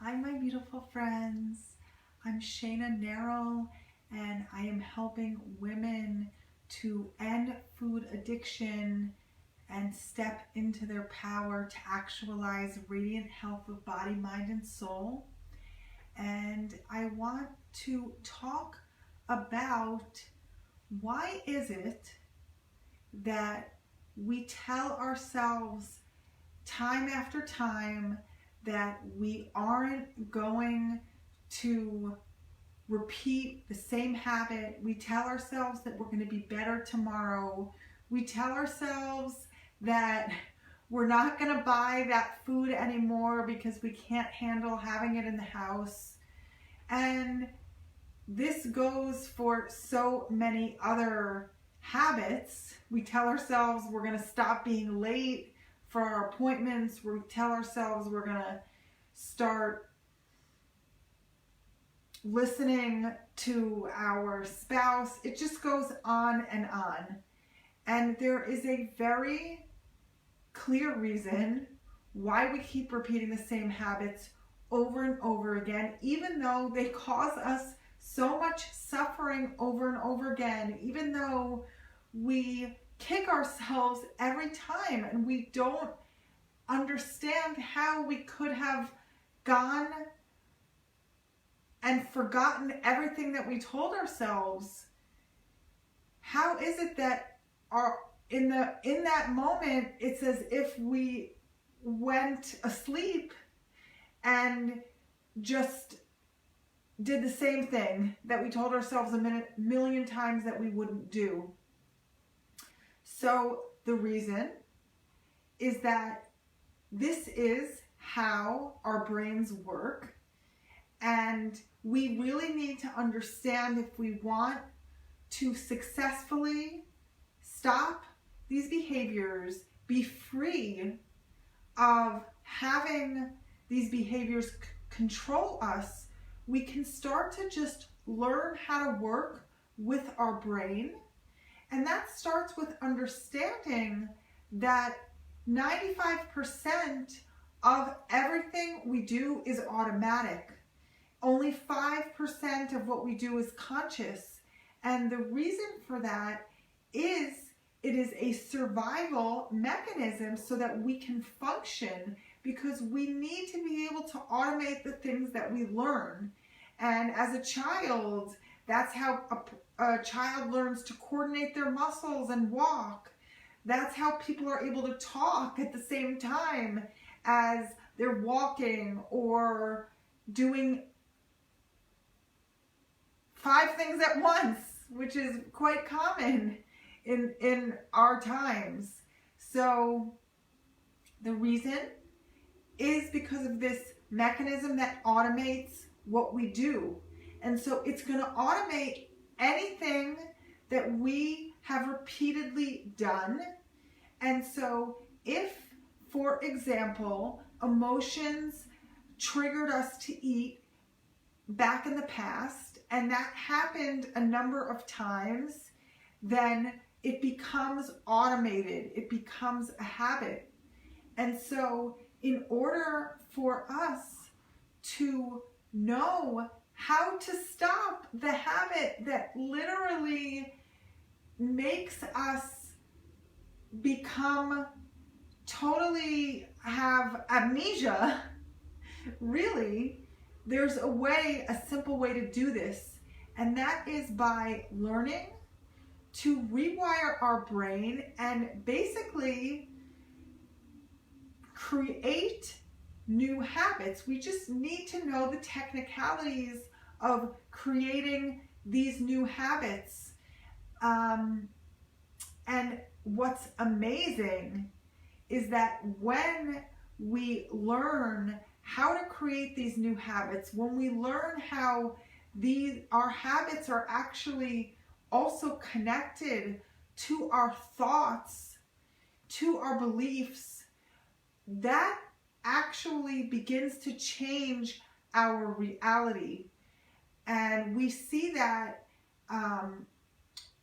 Hi, my beautiful friends. I'm Shayna Narrow, and I am helping women to end food addiction and step into their power to actualize radiant health of body, mind, and soul. And I want to talk about why is it that we tell ourselves time after time that we aren't going to repeat the same habit. We tell ourselves that we're going to be better tomorrow. We tell ourselves that we're not going to buy that food anymore because we can't handle having it in the house. And this goes for so many other habits. We tell ourselves we're going to stop being late for our appointments. We tell ourselves we're going to start listening to our spouse. It just goes on and on. And there is a very clear reason why we keep repeating the same habits over and over again, even though they cause us so much suffering over and over again, even though we kick ourselves every time and we don't understand how we could have gone and forgotten everything that we told ourselves. How is it that in that moment it's as if we went asleep and just did the same thing that we told ourselves a million times that we wouldn't do? So the reason is that this is how our brains work, and we really need to understand if we want to successfully stop these behaviors, be free of having these behaviors control us. We can start to just learn how to work with our brain. And that starts with understanding that 95% of everything we do is automatic. Only 5% of what we do is conscious. And the reason for that is it is a survival mechanism so that we can function, because we need to be able to automate the things that we learn. And as a child, that's how a child learns to coordinate their muscles and walk. That's how people are able to talk at the same time as they're walking or doing 5 things at once, which is quite common in our times. So the reason is because of this mechanism that automates what we do. And so it's going to automate anything that we have repeatedly done. And so if, for example, emotions triggered us to eat back in the past, and that happened a number of times, then it becomes automated. It becomes a habit. And so in order for us to know how to stop the habit that literally makes us become totally have amnesia, really, there's a simple way to do this, and that is by learning to rewire our brain and basically create new habits. We just need to know the technicalities of creating these new habits. And what's amazing is that when we learn how to create these new habits, when we learn how our habits are actually also connected to our thoughts, to our beliefs, that actually begins to change our reality. And we see that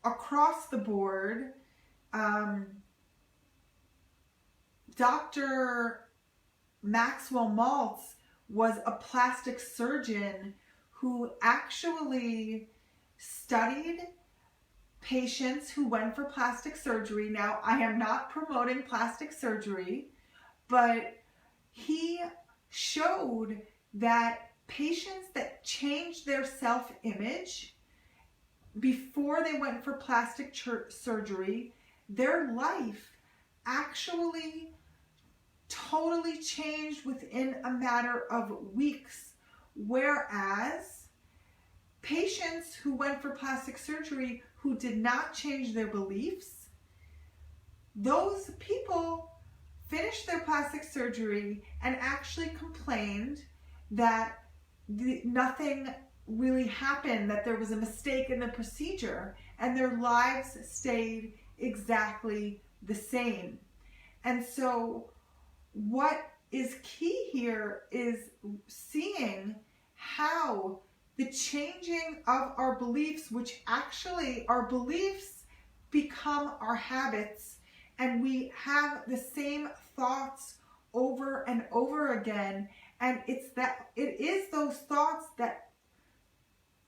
across the board. Dr. Maxwell Maltz was a plastic surgeon who actually studied patients who went for plastic surgery. Now, I am not promoting plastic surgery, but he showed that patients that changed their self-image before they went for plastic surgery, their life actually totally changed within a matter of weeks. Whereas patients who went for plastic surgery who did not change their beliefs, those people finished their plastic surgery and actually complained that nothing really happened, that there was a mistake in the procedure, and their lives stayed exactly the same. And so what is key here is seeing how the changing of our beliefs, which actually our beliefs become our habits, and we have the same thoughts over and over again, and it is those thoughts that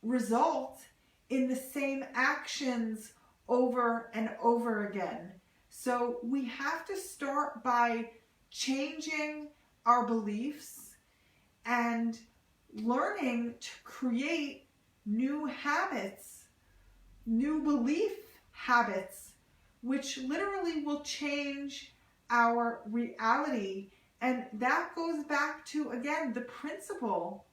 result in the same actions over and over again. So we have to start by changing our beliefs and learning to create new habits, new belief habits, which literally will change our reality. And that goes back to, again, the principle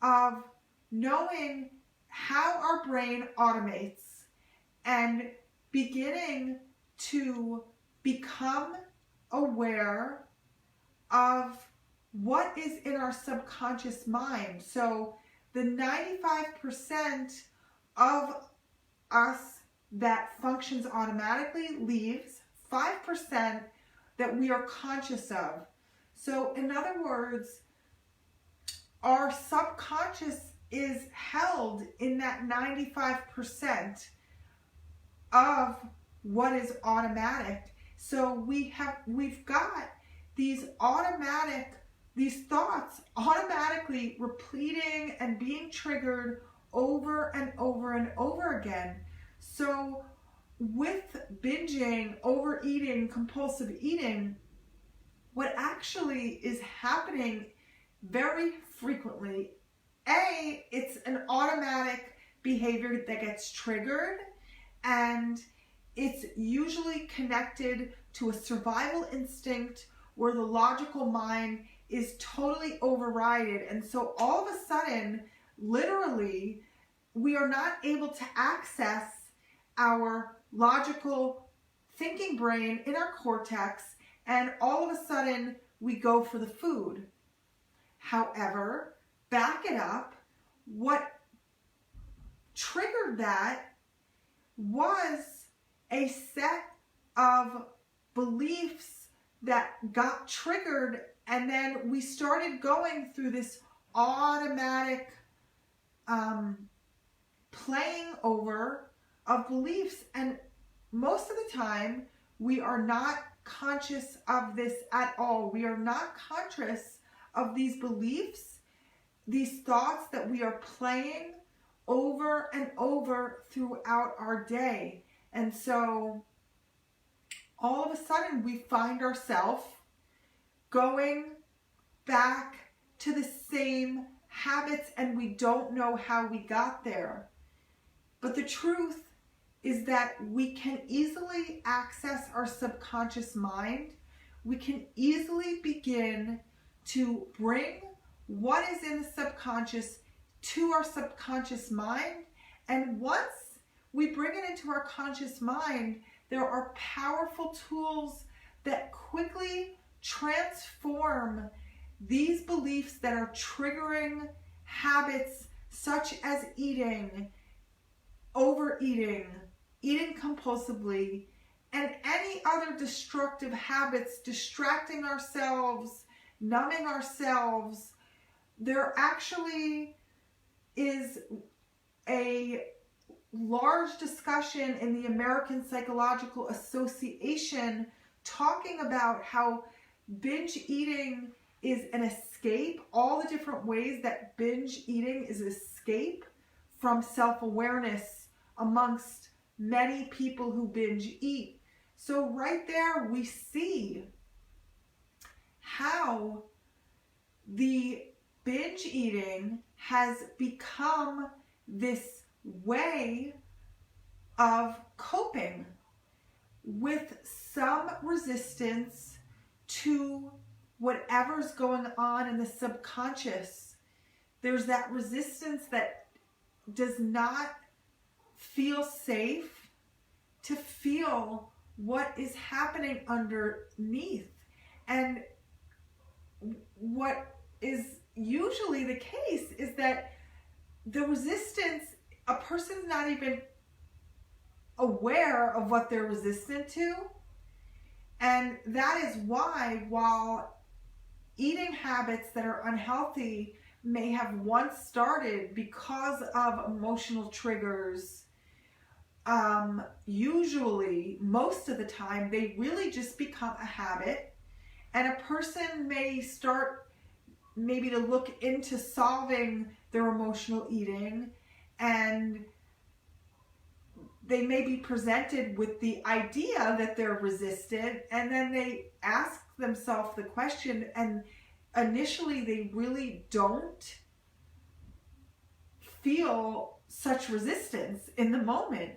of knowing how our brain automates and beginning to become aware of what is in our subconscious mind. So the 95% of us that functions automatically leaves 5% that we are conscious of. So in other words, our subconscious is held in that 95% of what is automatic. So we've got these thoughts automatically repeating and being triggered over and over and over again. So with binging, overeating, compulsive eating, what actually is happening very frequently, it's an automatic behavior that gets triggered, and it's usually connected to a survival instinct where the logical mind is totally overridden. And so all of a sudden, literally, we are not able to access our logical thinking brain in our cortex, and all of a sudden we go for the food. However, back it up, what triggered that was a set of beliefs that got triggered, and then we started going through this automatic playing over of beliefs. And most of the time we are not conscious of this at all. We are not conscious of these beliefs, these thoughts that we are playing over and over throughout our day. And so all of a sudden we find ourselves going back to the same habits, and we don't know how we got there. But the truth is that we can easily access our subconscious mind. We can easily begin to bring what is in the subconscious to our subconscious mind. And once we bring it into our conscious mind, there are powerful tools that quickly transform these beliefs that are triggering habits such as eating, overeating, eating compulsively, and any other destructive habits, distracting ourselves, numbing ourselves. There actually is a large discussion in the American Psychological Association talking about how binge eating is an escape. All the different ways that binge eating is escape from self-awareness amongst many people who binge eat. So right there we see how the binge eating has become this way of coping with some resistance to whatever's going on in the subconscious. There's that resistance that does not feel safe to feel what is happening underneath. And what is usually the case is that the resistance, a person's not even aware of what they're resistant to. And that is why, while eating habits that are unhealthy may have once started because of emotional triggers, usually, most of the time, they really just become a habit. And a person may start maybe to look into solving their emotional eating, and they may be presented with the idea that they're resistant, and then they ask themselves the question, and initially they really don't feel such resistance in the moment.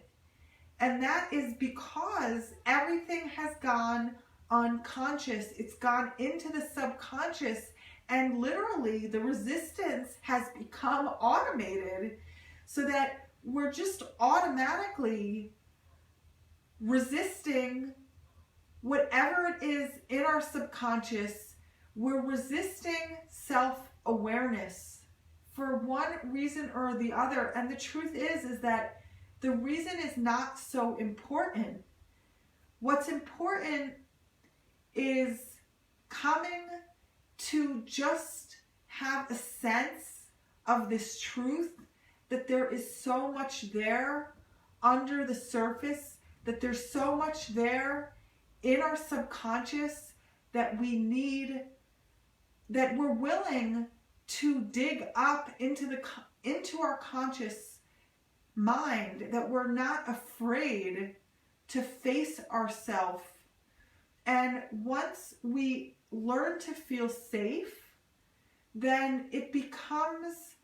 And that is because everything has gone unconscious. It's gone into the subconscious, and literally the resistance has become automated, so that we're just automatically resisting whatever it is in our subconscious. We're resisting self-awareness for one reason or the other. And the truth is that the reason is not so important. What's important is coming to just have a sense of this truth, that there is so much there under the surface, that there's so much there in our subconscious that we need, that we're willing to dig up into our conscious mind, that we're not afraid to face ourselves. And once we learn to feel safe, then it becomes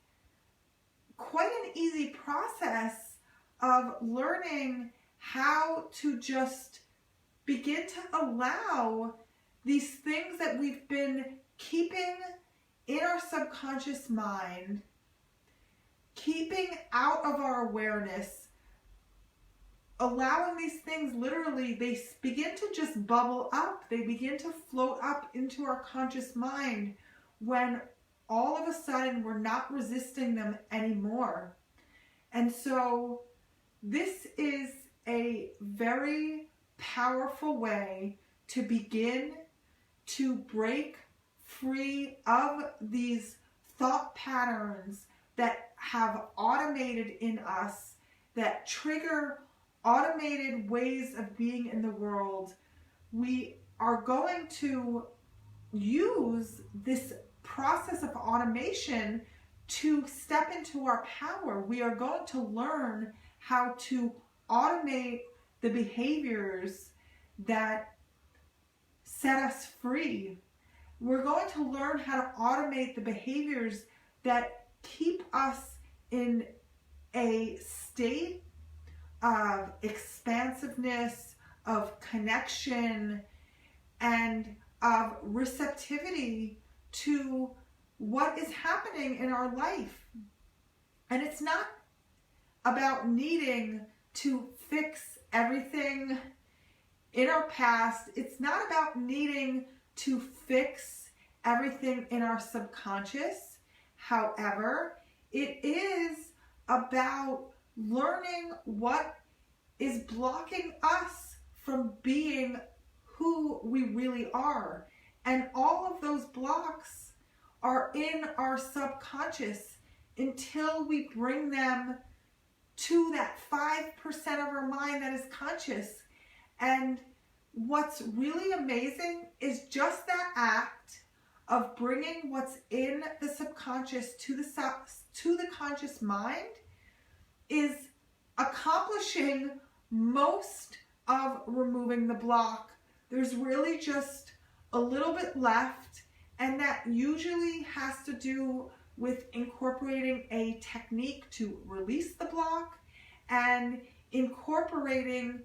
quite an easy process of learning how to just begin to allow these things that we've been keeping in our subconscious mind, keeping out of our awareness, allowing these things, literally, they begin to just bubble up. They begin to float up into our conscious mind when all of a sudden we're not resisting them anymore. And so this is a very powerful way to begin to break free of these thought patterns that have automated in us, that trigger automated ways of being in the world. We are going to use this process of automation to step into our power. We are going to learn how to automate the behaviors that set us free. We're going to learn how to automate the behaviors that keep us in a state of expansiveness, of connection, and of receptivity to what is happening in our life. And it's not about needing to fix everything in our past. It's not about needing to fix everything in our subconscious. However, it is about learning what is blocking us from being who we really are. And all of those blocks are in our subconscious until we bring them to that 5% of our mind that is conscious. And what's really amazing is just that act of bringing what's in the subconscious to the conscious mind is accomplishing most of removing the block. There's really just a little bit left, and that usually has to do with incorporating a technique to release the block and incorporating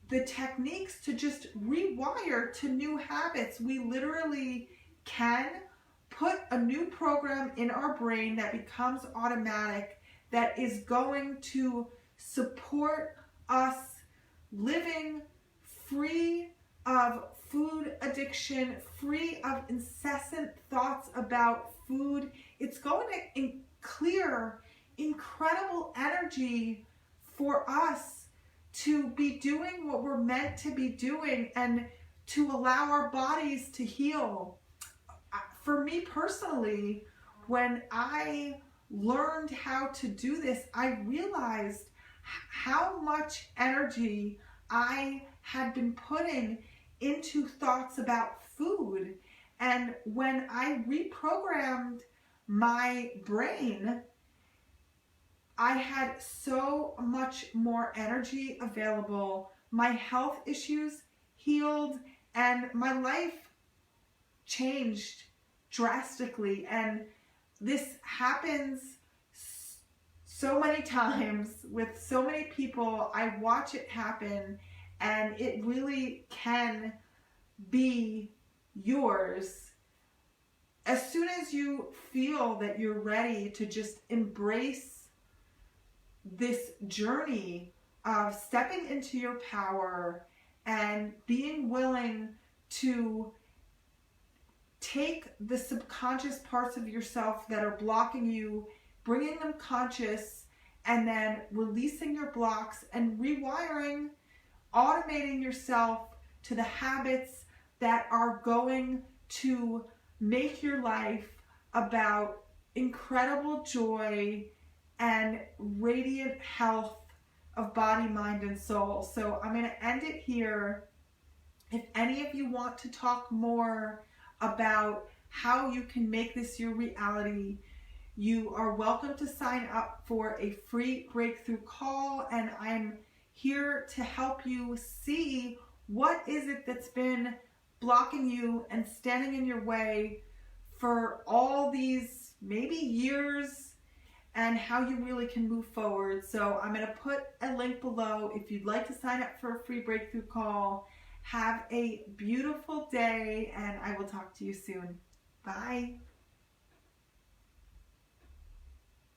the techniques to just rewire to new habits. We literally can put a new program in our brain that becomes automatic, that is going to support us living free of food addiction, free of incessant thoughts about food. It's going to clear incredible energy for us to be doing what we're meant to be doing and to allow our bodies to heal. For me personally, when I learned how to do this, I realized how much energy I had been putting into thoughts about food. And when I reprogrammed my brain, I had so much more energy available. My health issues healed and my life changed drastically. And this happens so many times with so many people. I watch it happen, and it really can be yours. As soon as you feel that you're ready to just embrace this journey of stepping into your power and being willing to take the subconscious parts of yourself that are blocking you, bringing them conscious, and then releasing your blocks and rewiring, automating yourself to the habits that are going to make your life about incredible joy and radiant health of body, mind, and soul. So I'm going to end it here. If any of you want to talk more about how you can make this your reality, you are welcome to sign up for a free breakthrough call, and I'm here to help you see what is it that's been blocking you and standing in your way for all these maybe years, and how you really can move forward. So I'm going to put a link below if you'd like to sign up for a free breakthrough call. Have a beautiful day, and I will talk to you soon. Bye.